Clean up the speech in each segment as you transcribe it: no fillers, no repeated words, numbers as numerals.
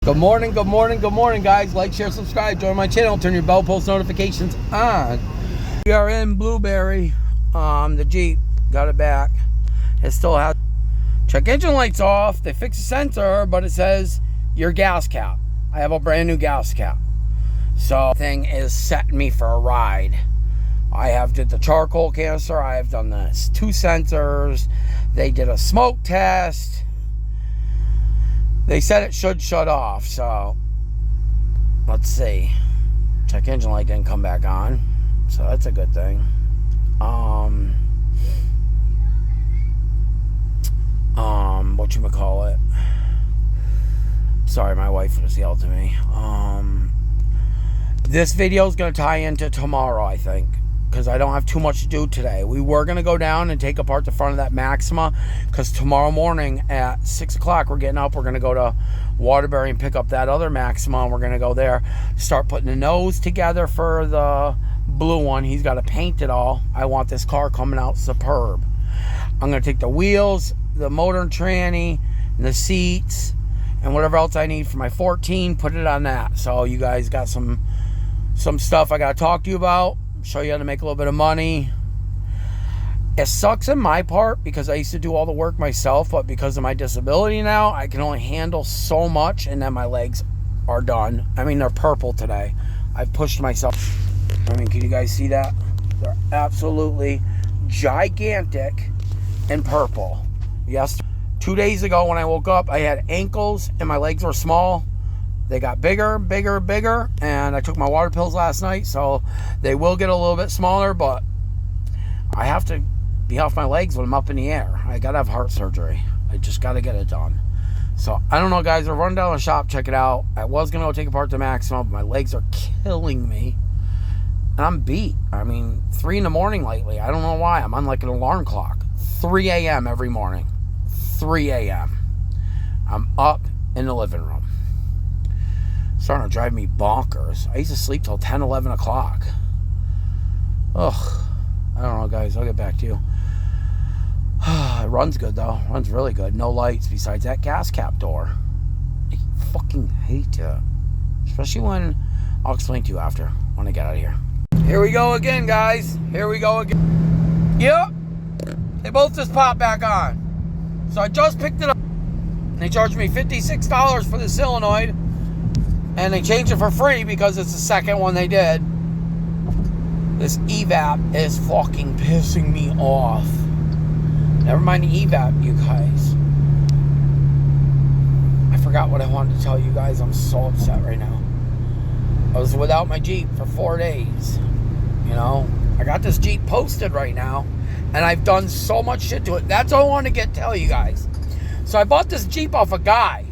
Good morning, good morning, good morning, guys. Like, share, subscribe, join my channel, turn your bell post notifications on. We are in Blueberry. The Jeep got it back. It still has check engine lights off. They fixed the sensor, but it says your gas cap. I have a brand new gas cap, so thing is setting me for a ride. I have did the charcoal canister. I have done this 2 sensors. They did a smoke test. They said it should shut off, so let's see. Check engine light didn't come back on, so that's a good thing. Whatchamacallit? Sorry, my wife just yelled at me. This video is going to tie into tomorrow, I think, because I don't have too much to do today. We were going to go down and take apart the front of that Maxima, because tomorrow morning at 6 o'clock we're getting up. We're going to go to Waterbury and pick up that other Maxima, and we're going to go there, start putting the nose together for the blue one. He's got to paint it all. I want this car coming out superb. I'm going to take the wheels, the motor and tranny, and the seats, and whatever else I need for my 14, put it on that. So you guys got some stuff I got to talk to you about. Show you how to make a little bit of money. It sucks in my part because I used to do all the work myself, but because of my disability now, I can only handle so much, and then my legs are done. I mean, they're purple today. I've pushed myself. I mean, can you guys see that? They're absolutely gigantic and purple. Yes, 2 days ago when I woke up, I had ankles and my legs were small. They got bigger, and I took my water pills last night, so they will get a little bit smaller, but I have to be off my legs when I'm up in the air. I gotta have heart surgery. I just gotta get it done. So, I don't know, guys. I'll run down the shop, check it out. I was gonna go take apart the Maxima, but my legs are killing me, and I'm beat. I mean, 3 in the morning lately. I don't know why. I'm on like an alarm clock. 3 a.m. every morning. 3 a.m. I'm up in the living room. Starting to drive me bonkers. I used to sleep till 10, 11 o'clock. Ugh. I don't know, guys. I'll get back to you. It runs good, though. It runs really good. No lights besides that gas cap door. I fucking hate it. Especially when... I'll explain to you after, when I get out of here. Here we go again, guys. Here we go again. Yep. They both just popped back on. So I just picked it up. They charged me $56 for the solenoid. And they changed it for free because it's the second one they did. This evap is fucking pissing me off. Never mind the evap, you guys. I forgot what I wanted to tell you guys. I'm so upset right now. I was without my Jeep for 4 days. You know, I got this Jeep posted right now, and I've done so much shit to it. That's all I want to tell you guys. So I bought this Jeep off a guy.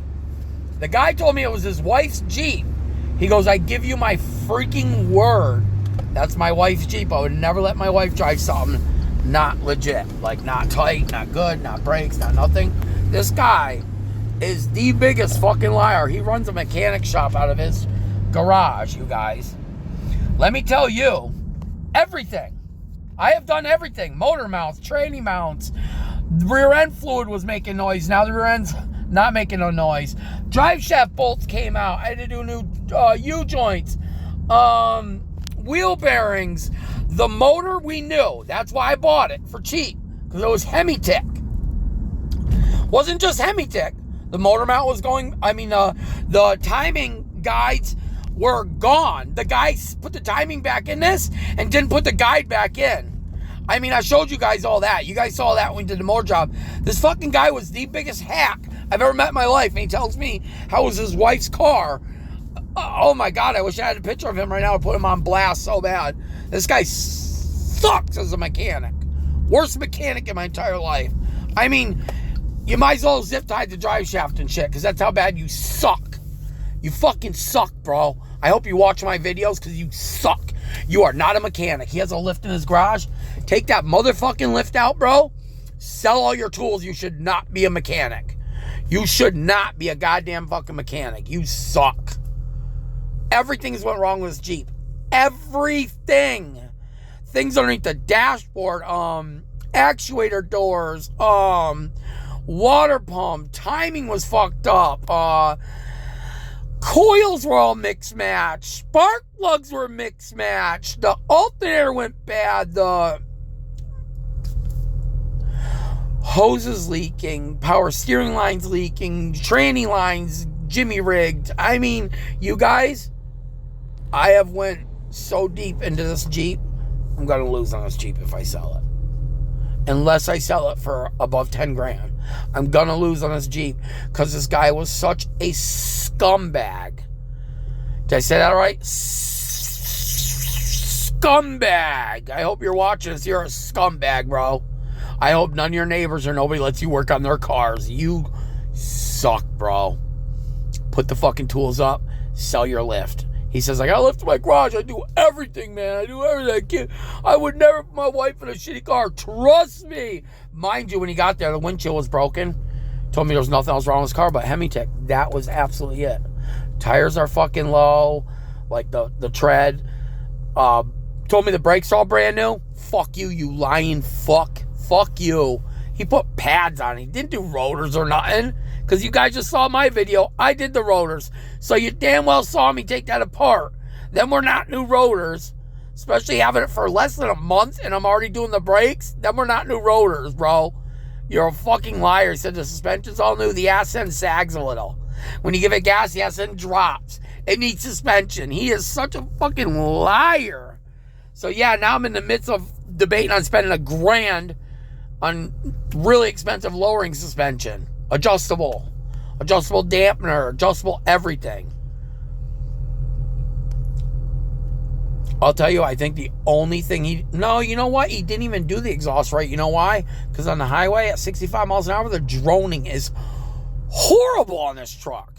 The guy told me it was his wife's Jeep. He goes, I give you my freaking word. That's my wife's Jeep. I would never let my wife drive something not legit. Like, not tight, not good, not brakes, not nothing. This guy is the biggest fucking liar. He runs a mechanic shop out of his garage, you guys. Let me tell you, everything. I have done everything. Motor mounts, tranny mounts. The rear end fluid was making noise. Now the rear end's not making no noise. Drive shaft bolts came out. I had to do new U-joints. Wheel bearings. The motor we knew. That's why I bought it for cheap. Because it was Hemi-Tech. Wasn't just Hemi-Tech. The motor mount was going... I mean, the timing guides were gone. The guy put the timing back in this and didn't put the guide back in. I mean, I showed you guys all that. You guys saw that when we did the motor job. This fucking guy was the biggest hack I've ever met in my life. And he tells me how it was his wife's car. Oh my God, I wish I had a picture of him right now to put him on blast so bad. This guy sucks as a mechanic. Worst mechanic in my entire life. I mean, you might as well zip tie the drive shaft and shit, because that's how bad you suck. You fucking suck, bro. I hope you watch my videos, because you suck. You are not a mechanic. He has a lift in his garage. Take that motherfucking lift out, bro. Sell all your tools. You should not be a mechanic. You should not be a goddamn fucking mechanic. You suck. Everything's went wrong with this Jeep. Everything. Things underneath the dashboard, actuator doors, water pump, timing was fucked up, coils were all mixed match. Spark plugs were mixed match. The alternator went bad. The hoses leaking. Power steering lines leaking. Tranny lines jimmy rigged. I mean, you guys, I have went so deep into this Jeep. I'm going to lose on this Jeep if I sell it. Unless I sell it for above 10 grand. I'm going to lose on this Jeep because this guy was such a scumbag. Did I say that right? Scumbag. I hope you're watching this. You're a scumbag, bro. I hope none of your neighbors or nobody lets you work on their cars. You suck, bro. Put the fucking tools up. Sell your lift. He says, I got to lift my garage. I do everything, man. I do everything. I would never put my wife in a shitty car. Trust me. Mind you, when he got there, the windshield was broken. Told me there was nothing else wrong with his car but Hemi-Tech. That was absolutely it. Tires are fucking low. Like the tread. Told me the brakes are all brand new. Fuck you, you lying fuck. Fuck you. He put pads on it. He didn't do rotors or nothing. Because you guys just saw my video. I did the rotors. So you damn well saw me take that apart. Then we're not new rotors. Especially having it for less than a month and I'm already doing the brakes. Then we're not new rotors, bro. You're a fucking liar. He said the suspension's all new. The ass end sags a little. When you give it gas, the ass end drops. It needs suspension. He is such a fucking liar. So yeah, now I'm in the midst of debating on spending $1,000 on really expensive lowering suspension. Adjustable dampener, adjustable everything. I'll tell you, I think the only thing no, you know what? He didn't even do the exhaust right. You know why? Because on the highway at 65 miles an hour, the droning is horrible on this truck.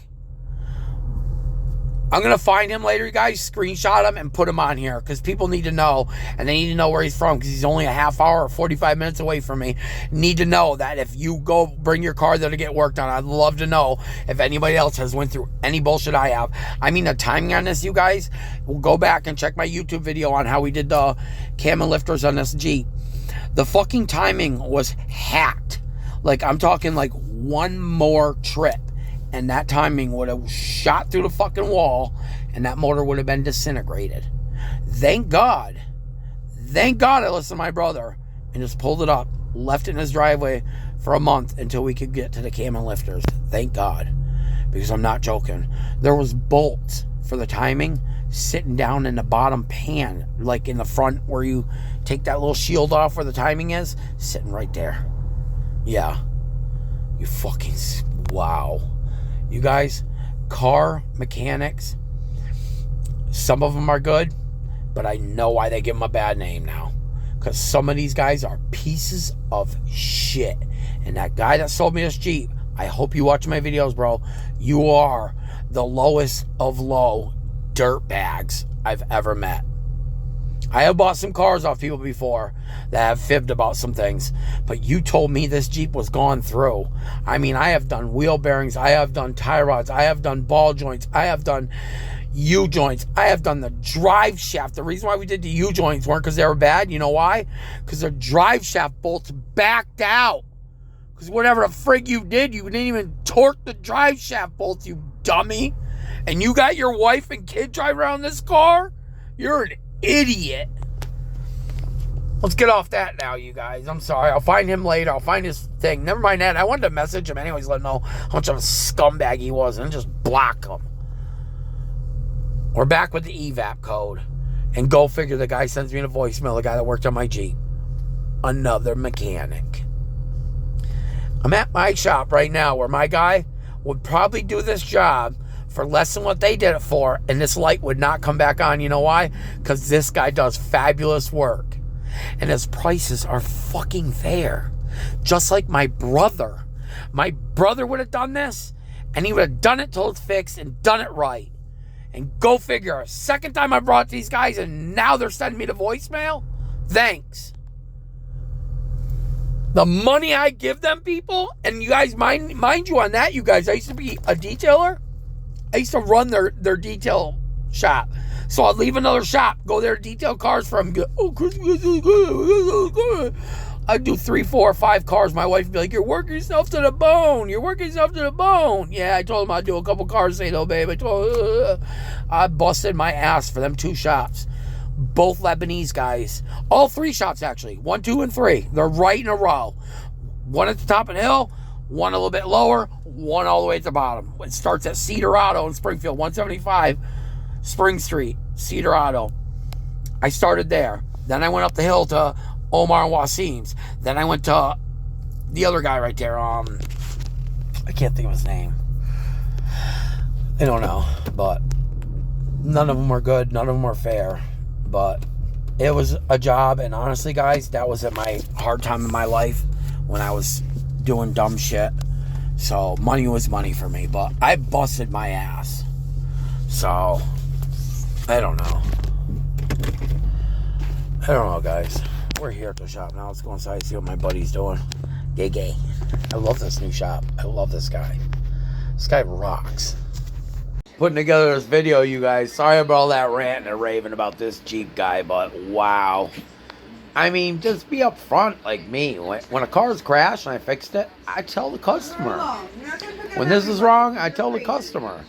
I'm going to find him later, you guys, screenshot him and put him on here because people need to know, and they need to know where he's from because he's only a half hour or 45 minutes away from me. Need to know that if you go bring your car there to get worked on, I'd love to know if anybody else has went through any bullshit I have. I mean, the timing on this, you guys, we'll go back and check my YouTube video on how we did the cam and lifters on this Jeep. The fucking timing was hacked. Like, I'm talking like one more trip. And that timing would have shot through the fucking wall and that motor would have been disintegrated. Thank God I listened to my brother and just pulled it up, left it in his driveway for a month until we could get to the cam and lifters. Thank God. Because I'm not joking. There was bolts for the timing sitting down in the bottom pan, like in the front where you take that little shield off where the timing is, sitting right there. Yeah. You fucking, wow. You guys, car mechanics, some of them are good, but I know why they give them a bad name now. Because some of these guys are pieces of shit. And that guy that sold me this Jeep, I hope you watch my videos, bro. You are the lowest of low dirt bags I've ever met. I have bought some cars off people before that have fibbed about some things, but you told me this Jeep was gone through. I mean, I have done wheel bearings, I have done tie rods, I have done ball joints, I have done U-joints, I have done the drive shaft. The reason why we did the U-joints weren't because they were bad. You know why? Because the drive shaft bolts backed out. Because whatever the frig you did, you didn't even torque the drive shaft bolts, you dummy. And you got your wife and kid driving around this car? You're an idiot. Let's get off that now, you guys. I'm sorry. I'll find him later. I'll find his thing. Never mind that. I wanted to message him anyways, let him know how much of a scumbag he was and just block him. We're back with the EVAP code. And go figure, the guy sends me a voicemail, the guy that worked on my Jeep. Another mechanic. I'm at my shop right now where my guy would probably do this job for less than what they did it for, and this light would not come back on. You know why? Because this guy does fabulous work. And his prices are fucking fair. Just like my brother. My brother would have done this, and he would have done it till it's fixed and done it right. And go figure, second time I brought these guys, and now they're sending me the voicemail? Thanks. The money I give them people, and you guys, mind you on that, you guys, I used to be a detailer. I used to run their detail shop. So I'd leave another shop, go there to detail cars for them. Go, oh, Chris, I'd do 3, 4, 5 cars. My wife would be like, you're working yourself to the bone. You're working yourself to the bone. Yeah, I told him I'd do a couple cars. Say no, babe. I busted my ass for them 2 shops. Both Lebanese guys. All 3 shops, actually. 1, 2, and 3. They're right in a row. One at the top of the hill, one a little bit lower, one all the way at the bottom. It starts at Cedarado in Springfield, 175 Spring Street, Cedarado. I started there. Then I went up the hill to Omar and Wasim's. Then I went to the other guy right there. I can't think of his name. I don't know. But none of them were good. None of them were fair. But it was a job. And honestly, guys, that was at my hard time in my life when I was doing dumb shit. So money was money for me. But I busted my ass. So I don't know. I don't know, guys. We're here at the shop now. Let's go inside and see what my buddy's doing. Gay. I love this new shop. I love this guy. This guy rocks. Putting together this video, you guys. Sorry about all that ranting and raving about this Jeep guy, but wow. I mean, just be upfront like me. When a car's crashed and I fixed it, I tell the customer. When this is wrong, I tell the customer.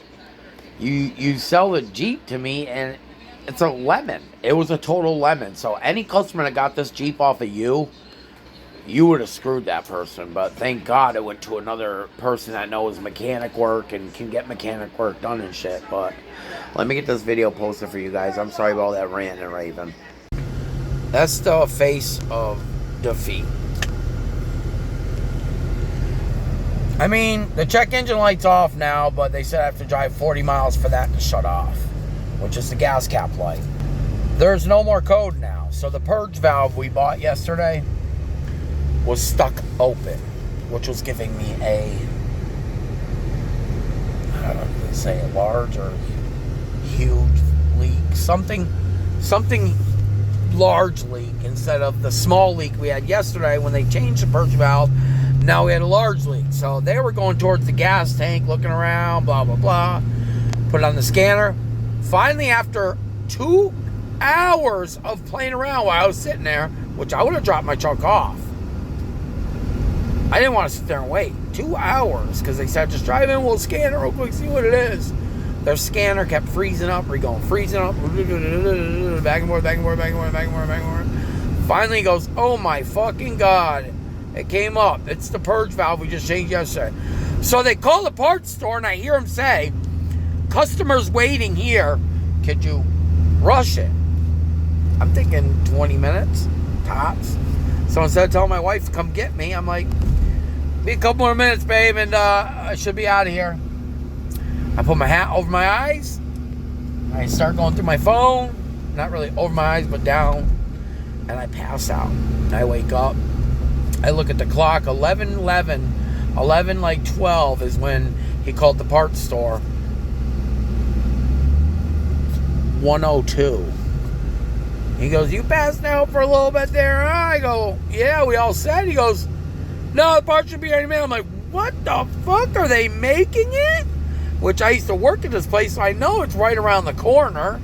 You sell the Jeep to me and it's a lemon. It was a total lemon. So any customer that got this Jeep off of you would have screwed that person. But thank God it went to another person that knows mechanic work and can get mechanic work done and shit. But let me get this video posted for you guys. I'm sorry about all that ranting and raving. That's the face of defeat. I mean, the check engine light's off now, but they said I have to drive 40 miles for that to shut off, which is the gas cap light. There's no more code now. So the purge valve we bought yesterday was stuck open, which was giving me a, I don't know, say a large or huge leak. Something large leak instead of the small leak we had yesterday when they changed the purge valve. Now we had a large leak. So they were going towards the gas tank, looking around, blah, blah, blah. Put it on the scanner. Finally, after 2 hours of playing around while I was sitting there, which I would have dropped my truck off. I didn't want to sit there and wait. 2 hours, because they said, just drive in, we'll scan it real quick, see what it is. Their scanner kept freezing up, freezing up, back and forth, back and forth, back and forth, back and forth, back and forth. Finally he goes, oh my fucking God. It came up. It's the purge valve we just changed yesterday. So they call the parts store, and I hear him say, customers waiting here. Could you rush it? I'm thinking 20 minutes, tops. So instead of telling my wife to come get me, I'm like, be a couple more minutes, babe, and I should be out of here. I put my hat over my eyes. I start going through my phone. Not really over my eyes, but down. And I pass out. I wake up. I look at the clock, 11 like 12 is when he called the parts store. 1:02. He goes, you passed out for a little bit there, huh? I go, yeah, we all said. He goes, no, the parts should be any minute. I'm like, what the fuck? Are they making it? Which I used to work at this place, so I know it's right around the corner.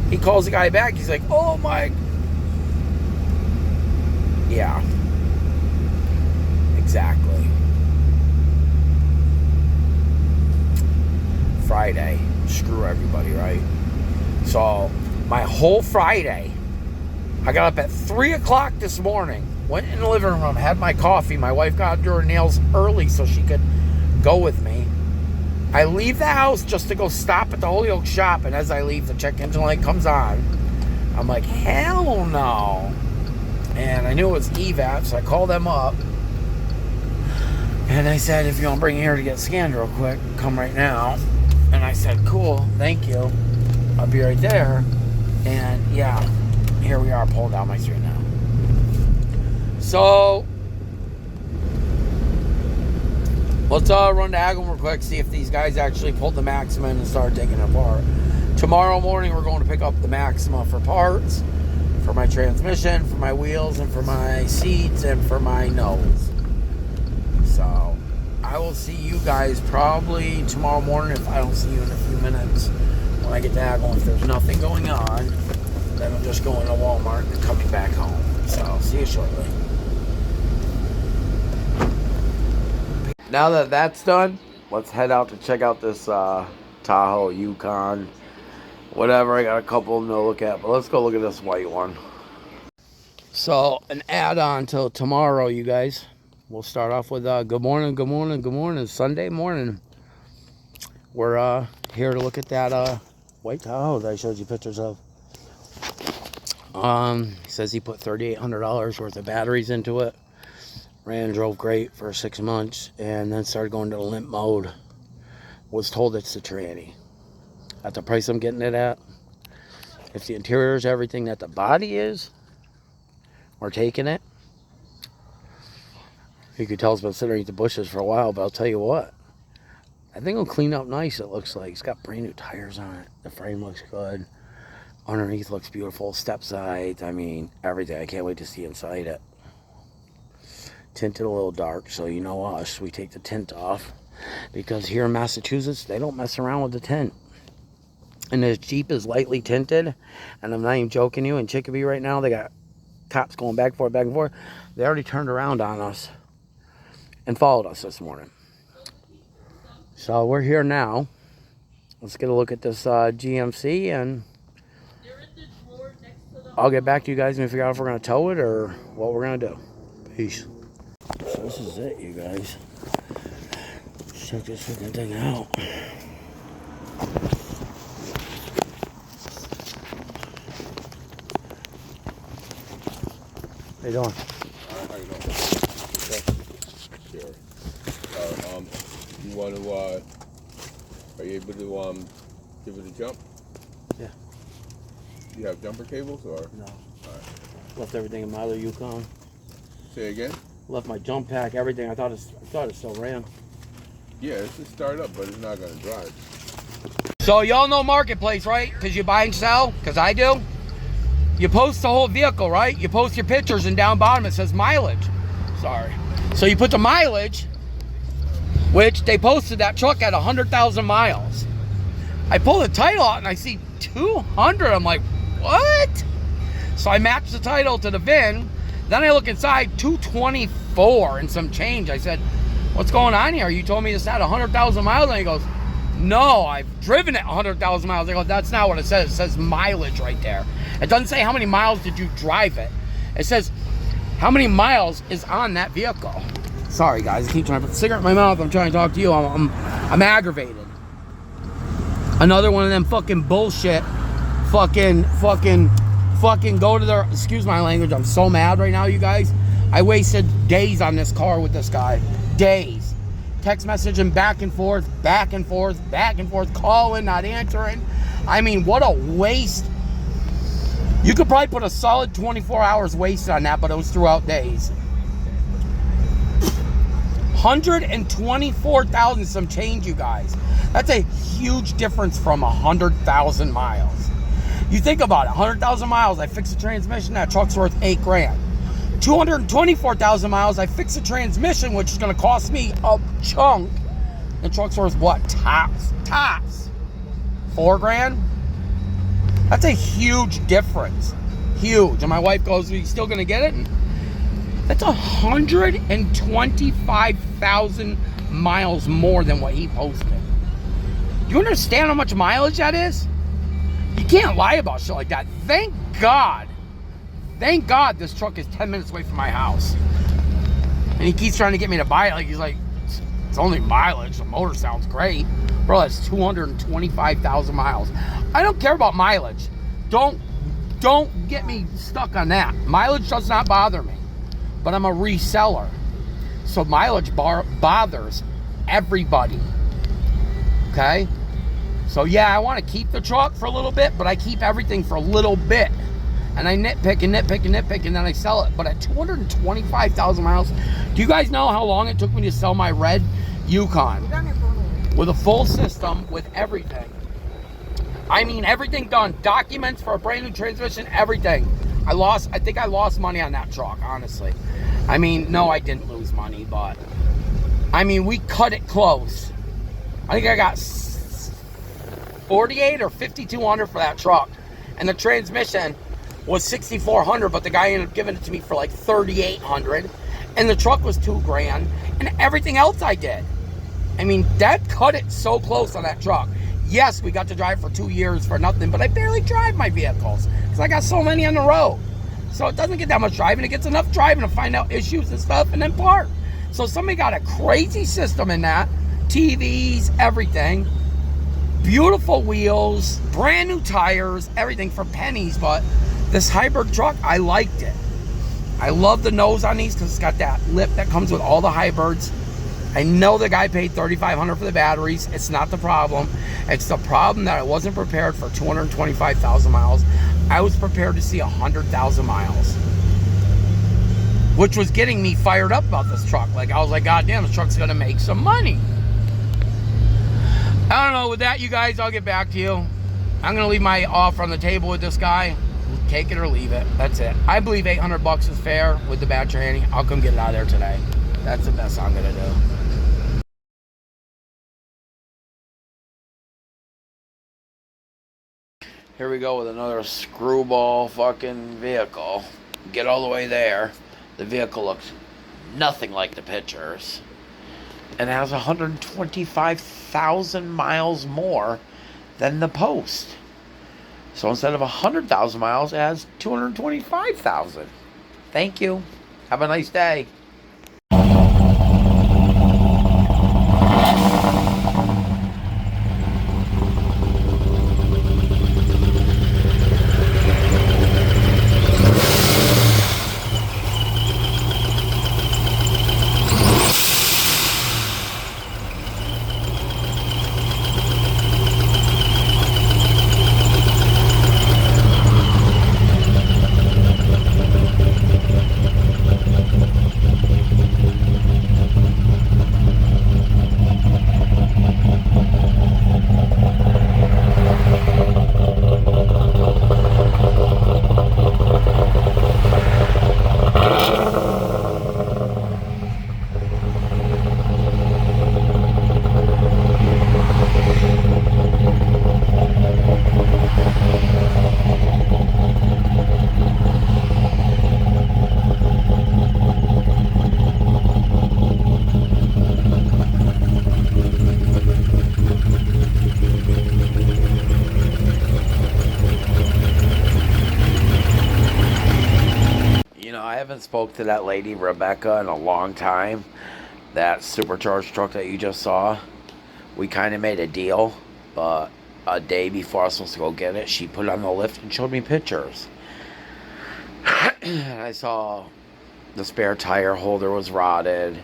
He calls the guy back. He's like, oh my. Yeah. Exactly. Friday. Screw everybody, right? So, my whole Friday, I got up at 3 o'clock this morning, went in the living room, had my coffee. My wife got to do her nails early so she could go with me. I leave the house just to go stop at the Holyoke shop, and as I leave, the check engine light comes on. I'm like, hell no. And I knew it was EVAP, so I called them up. And they said, if you want to bring it here to get scanned real quick, come right now. And I said, cool, thank you. I'll be right there. And yeah, here we are pulling down my street now. So, let's run to Agam real quick, see if these guys actually pulled the Maxima and started taking it apart. Tomorrow morning, we're going to pick up the Maxima for parts, for my transmission, for my wheels, and for my seats, and for my nose. So, I will see you guys probably tomorrow morning if I don't see you in a few minutes. When I get to Agam, if there's nothing going on, then I'm just going to Walmart and coming back home. So I'll see you shortly. Now that that's done, let's head out to check out this Tahoe, Yukon, whatever. I got a couple of them to look at, but let's go look at this white one. So an add-on till tomorrow, you guys. We'll start off with good morning, good morning, good morning. Sunday morning. We're here to look at that white Tahoe that I showed you pictures of. He says he put $3,800 worth of batteries into it. Ran, drove great for 6 months, and then started going to the limp mode. Was told it's the tranny. At the price I'm getting it at, if the interior is everything that the body is, we're taking it. You could tell it's been sitting underneath the bushes for a while, but I'll tell you what. I think it'll clean up nice, it looks like. It's got brand new tires on it. The frame looks good. Underneath looks beautiful. Step sides, I mean, everything. I can't wait to see inside it. Tinted a little dark, so you know us. We take the tint off. Because here in Massachusetts, they don't mess around with the tint. And this Jeep is lightly tinted. And I'm not even joking you. In Chicopee right now, they got cops going back and forth, back and forth. They already turned around on us and followed us this morning. So we're here now. Let's get a look at this GMC, and I'll get back to you guys and figure out if we're going to tow it or what we're going to do. Peace. So this is it, you guys. Let's check this freaking thing out. How you doing? How you doing? Sure. You want to, are you able to, give it a jump? Yeah. Do you have jumper cables, or? No. Alright. Left everything in my other Yukon. Say again? Left my jump pack, everything. I thought it still ran. Yeah, it's just start up, but it's not going to drive. So y'all know Marketplace, right? Because you buy and sell, because I do. You post the whole vehicle, right? You post your pictures, and down bottom it says mileage. Sorry. So you put the mileage, which they posted that truck at 100,000 miles. I pull the title out and I see 200. I'm like, what? So I match the title to the VIN. Then I look inside, 224 and some change. I said, what's going on here? You told me this had 100,000 miles. And he goes, no, I've driven it 100,000 miles. I go, that's not what it says. It says mileage right there. It doesn't say how many miles did you drive it. It says how many miles is on that vehicle. Sorry guys, I keep trying to put a cigarette in my mouth. I'm trying to talk to you. I'm aggravated. Another one of them fucking bullshit. Fucking go to their, excuse my language. I'm so mad right now, you guys. I wasted days on this car with this guy. Days. Text messaging back and forth, calling, not answering. I mean, what a waste. You could probably put a solid 24 hours wasted on that, but it was throughout days. 124,000 some change, you guys. That's a huge difference from 100,000 miles. You think about it, 100,000 miles, I fix the transmission, that truck's worth $8,000. 224,000 miles, I fix the transmission, which is gonna cost me a chunk. The truck's worth what? Tops. $4,000? That's a huge difference. Huge. And my wife goes, are you still gonna get it? And that's 125,000 miles more than what he posted. Do you understand how much mileage that is? You can't lie about shit like that. Thank God this truck is 10 minutes away from my house. And he keeps trying to get me to buy it. Like, he's like, it's only mileage. The motor sounds great. Bro, that's 225,000 miles. I don't care about mileage. Don't get me stuck on that. Mileage does not bother me. But I'm a reseller. So mileage bothers everybody. Okay? So yeah, I want to keep the truck for a little bit, but I keep everything for a little bit. And I nitpick, and then I sell it. But at 225,000 miles, do you guys know how long it took me to sell my red Yukon? With a full system, with everything. I mean, everything done. Documents for a brand new transmission, everything. I think I lost money on that truck, honestly. I mean, no, I didn't lose money, but I mean, we cut it close. I think I got 48 or 5,200 for that truck. And the transmission was $6,400, but the guy ended up giving it to me for like $3,800, and the truck was $2,000, and everything else I did. I mean, that cut it so close on that truck. Yes, we got to drive for 2 years for nothing, but I barely drive my vehicles because I got so many on the road. So it doesn't get that much driving. It gets enough driving to find out issues and stuff and then park. So somebody got a crazy system in that. TVs, everything. Beautiful wheels, brand new tires, everything for pennies. But this hybrid truck, I liked it. I love the nose on these because it's got that lip that comes with all the hybrids. I know the guy paid $3,500 for the batteries. It's not the problem. It's the problem that I wasn't prepared for 225,000 miles. I was prepared to see 100,000 miles, which was getting me fired up about this truck. Like, I was like, God damn, this truck's gonna make some money. I don't know. With that, you guys, I'll get back to you. I'm gonna leave my offer on the table with this guy. Take it or leave it. That's it. I believe $800 is fair with the bad training. I'll come get it out of there today. That's the best I'm gonna do. Here we go with another screwball fucking vehicle. Get all the way there. The vehicle looks nothing like the pictures. And it has 125,000 miles more than the Post. So instead of 100,000 miles, it has 225,000. Thank you. Have a nice day. I haven't spoke to that lady, Rebecca, in a long time. That supercharged truck that you just saw. We kind of made a deal, but a day before I was supposed to go get it, she put it on the lift and showed me pictures. I saw the spare tire holder was rotted.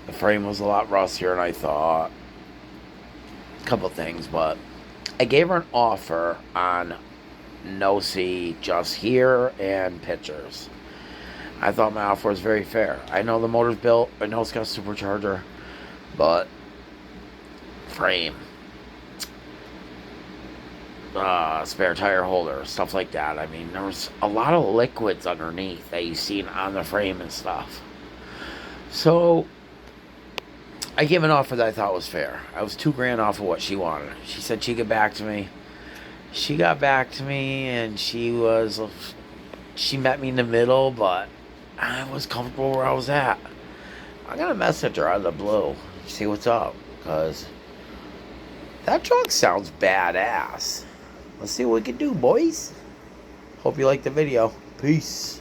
The frame was a lot rustier than I thought. A couple things, but I gave her an offer on no see, just here and pictures. I thought my offer was very fair. I know the motor's built. I know it's got a supercharger. But frame, spare tire holder, stuff like that. I mean, there was a lot of liquids underneath that you seen on the frame and stuff. So I gave an offer that I thought was fair. I was $2,000 off of what she wanted. She said she'd get back to me. She got back to me, and she met me in the middle, but I was comfortable where I was at. I'm gonna message her out of the blue, see what's up, because that truck sounds badass. Let's see what we can do, boys. Hope you liked the video. Peace.